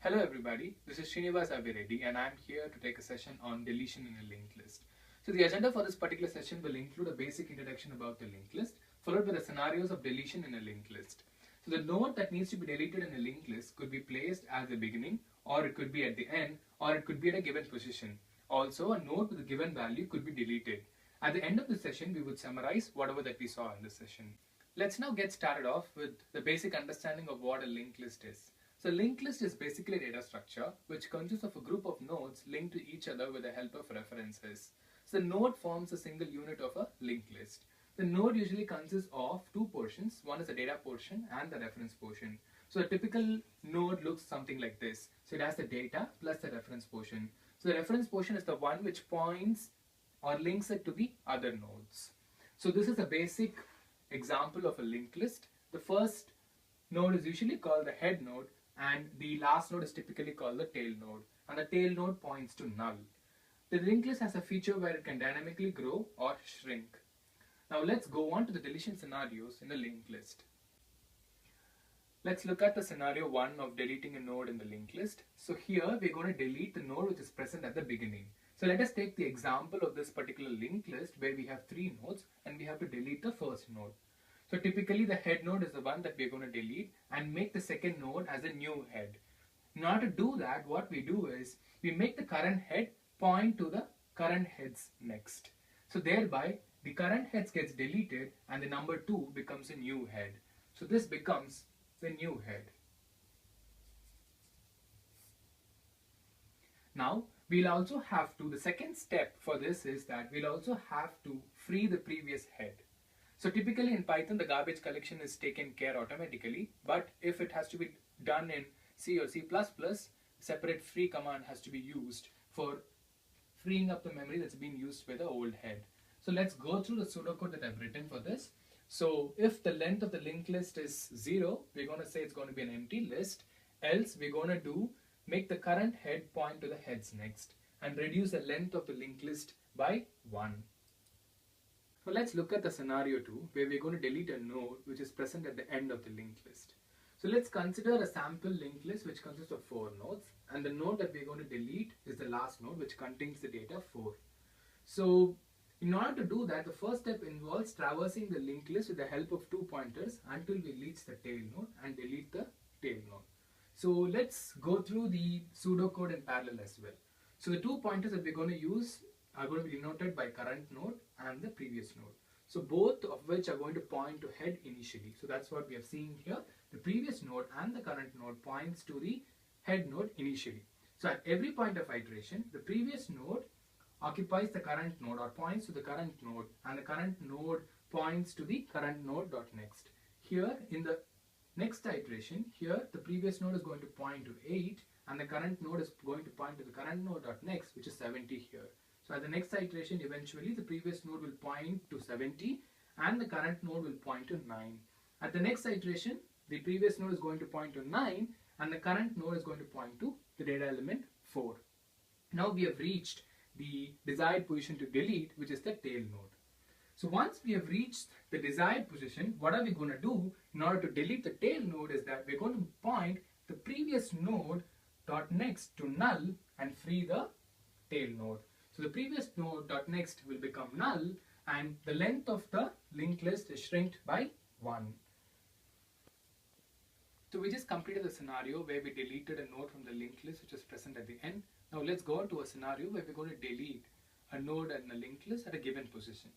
Hello everybody, this is Srinivas Abireddy and I am here to take a session on deletion in a linked list. So the agenda for this particular session will include a basic introduction about the linked list, followed by the scenarios of deletion in a linked list. So the node that needs to be deleted in a linked list could be placed at the beginning, or it could be at the end, or it could be at a given position. Also, a node with a given value could be deleted. At the end of the session, we would summarize whatever that we saw in this session. Let's now get started off with the basic understanding of what a linked list is. So linked list is basically a data structure which consists of a group of nodes linked to each other with the help of references. So the node forms a single unit of a linked list. The node usually consists of two portions. One is the data portion and the reference portion. So a typical node looks something like this. So it has the data plus the reference portion. So the reference portion is the one which points or links it to the other nodes. So this is a basic example of a linked list. The first node is usually called the head node and the last node is typically called the tail node, and the tail node points to null. The linked list has a feature where it can dynamically grow or shrink. Now let's go on to the deletion scenarios in the linked list. Let's look at the scenario 1 of deleting a node in the linked list. So here we're going to delete the node which is present at the beginning. So let us take the example of this particular linked list where we have 3 nodes and we have to delete the first node. So typically the head node is the one that we're going to delete and make the second node as a new head. In order to do that, what we do is we make the current head point to the current heads next. So thereby the current heads gets deleted and the number 2 becomes a new head. So this becomes the new head. Now we'll also have to, the second step for this is that we'll also have to free the previous head. So typically in Python the garbage collection is taken care automatically, but if it has to be done in C or C++, separate free command has to be used for freeing up the memory that's been used by the old head. So let's go through the pseudocode that I've written for this. So if the length of the linked list is 0, we're going to say it's going to be an empty list, else we're going to make the current head point to the heads next and reduce the length of the linked list by 1. So let's look at the scenario 2 where we're going to delete a node which is present at the end of the linked list. So let's consider a sample linked list which consists of 4 nodes, and the node that we're going to delete is the last node which contains the data 4. So in order to do that, the first step involves traversing the linked list with the help of 2 pointers until we reach the tail node and delete the tail node. So let's go through the pseudocode in parallel as well. So the 2 pointers that we're going to use are going to be denoted by current node and the previous node. So both of which are going to point to head initially. So that's what we have seen here. The previous node and the current node points to the head node initially. So at every point of iteration, the previous node occupies the current node or points to the current node, and the current node points to the current node dot next. Here in the next iteration, here the previous node is going to point to 8 and the current node is going to point to the current node dot next, which is 70 here. So at the next iteration, eventually the previous node will point to 70 and the current node will point to 9. At the next iteration, the previous node is going to point to 9 and the current node is going to point to the data element 4. Now we have reached the desired position to delete, which is the tail node. So once we have reached the desired position, what are we going to do in order to delete the tail node is that we're going to point the previous node dot next to null and free the tail node. So the previous node dot next will become null and the length of the linked list is shrinked by 1. So we just completed the scenario where we deleted a node from the linked list which is present at the end. Now let's go on to a scenario where we're going to delete a node and a linked list at a given position.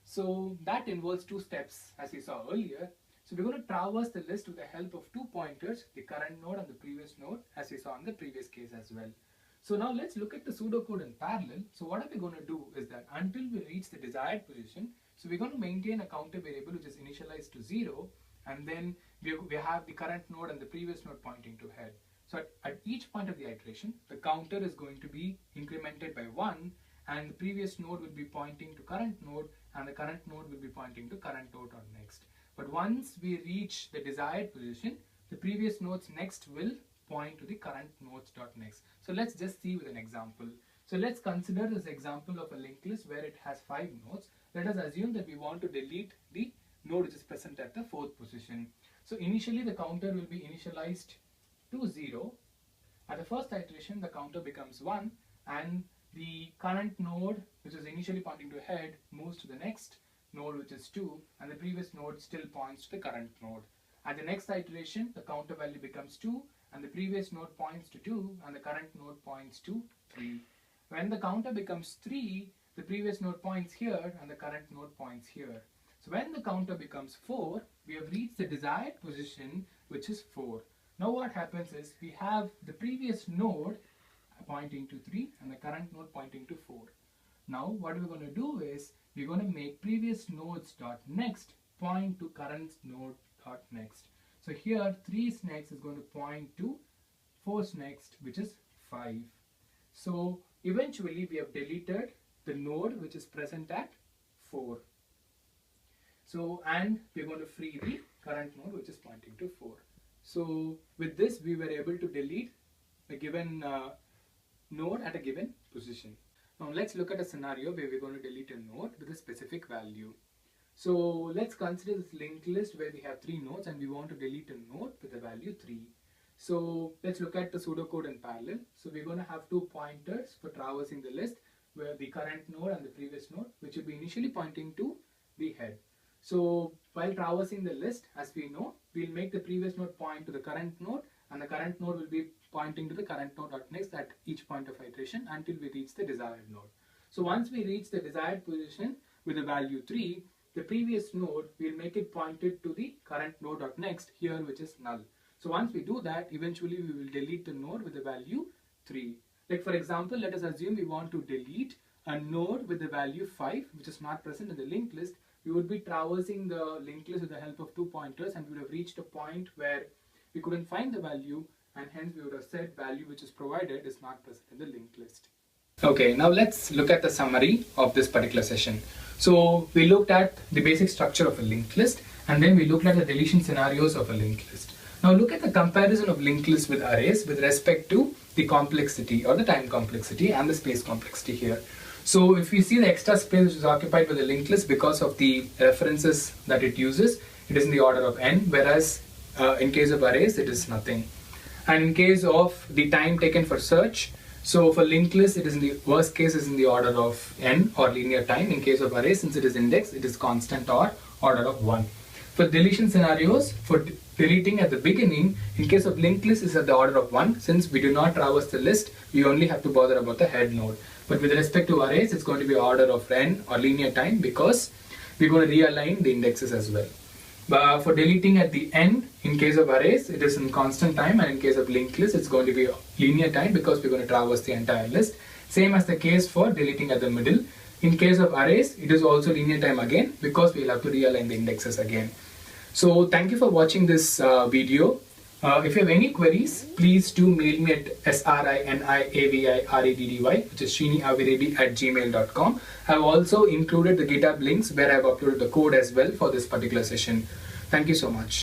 So that involves 2 steps as we saw earlier. So we're going to traverse the list with the help of 2 pointers, the current node and the previous node, as we saw in the previous case as well. So now let's look at the pseudocode in parallel. So what are we going to do is that until we reach the desired position, so we're going to maintain a counter variable which is initialized to 0, and then we have the current node and the previous node pointing to head. So at each point of the iteration, the counter is going to be incremented by 1 and the previous node will be pointing to current node and the current node will be pointing to current node on next. But once we reach the desired position, the previous nodes next will point to the current nodes dot next. So let's just see with an example. So let's consider this example of a linked list where it has 5 nodes. Let us assume that we want to delete the node which is present at the 4th position. So initially the counter will be initialized to 0 At the first iteration, the counter becomes 1 and the current node, which is initially pointing to head, moves to the next node, which is 2, and the previous node still points to the current node. At the next iteration, the counter value becomes 2 and the previous node points to 2 and the current node points to 3. When the counter becomes 3, the previous node points here and the current node points here. So when the counter becomes 4, we have reached the desired position, which is 4. Now what happens is we have the previous node pointing to 3 and the current node pointing to 4. Now what we're going to do is we're going to make previous nodes dot next point to current node dot next. So here 3's next is going to point to 4's next, which is 5. So eventually we have deleted the node which is present at 4. So and we're going to free the current node which is pointing to 4. So with this we were able to delete a given node at a given position. Now let's look at a scenario where we're going to delete a node with a specific value. So let's consider this linked list where we have 3 nodes and we want to delete a node with the value 3. So let's look at the pseudocode in parallel. So we're going to have 2 pointers for traversing the list, where the current node and the previous node, which will be initially pointing to the head. So while traversing the list, as we know, we'll make the previous node point to the current node and the current node will be pointing to the current node dot next at each point of iteration until we reach the desired node. So once we reach the desired position with the value 3, the previous node will make it pointed to the current node dot next here, which is null. So once we do that, eventually we will delete the node with the value 3. Like for example, let us assume we want to delete a node with the value 5, which is not present in the linked list. We would be traversing the linked list with the help of 2 pointers and we would have reached a point where we couldn't find the value, and hence we would have said value which is provided is not present in the linked list. Okay, now let's look at the summary of this particular session. So we looked at the basic structure of a linked list and then we looked at the deletion scenarios of a linked list. Now look at the comparison of linked lists with arrays with respect to the complexity or the time complexity and the space complexity here. So if we see the extra space which is occupied by the linked list because of the references that it uses, it is in the order of n, whereas in case of arrays it is nothing. And in case of the time taken for search, so for linked list it is in the worst case is in the order of n or linear time. In case of array, since it is indexed, it is constant or order of 1. For deletion scenarios, for deleting at the beginning, in case of linked list is at the order of 1. Since we do not traverse the list, we only have to bother about the head node. But with respect to arrays, it's going to be order of n or linear time because we're going to realign the indexes as well. But for deleting at the end, in case of arrays, it is in constant time, and in case of linked list, it's going to be linear time because we're going to traverse the entire list. Same as the case for deleting at the middle. In case of arrays, it is also linear time again because we'll have to realign the indexes again. So thank you for watching this video. If you have any queries, please do mail me at sriniavireddy, which is sriniavireddy@gmail.com. I have also included the GitHub links where I have uploaded the code as well for this particular session. Thank you so much.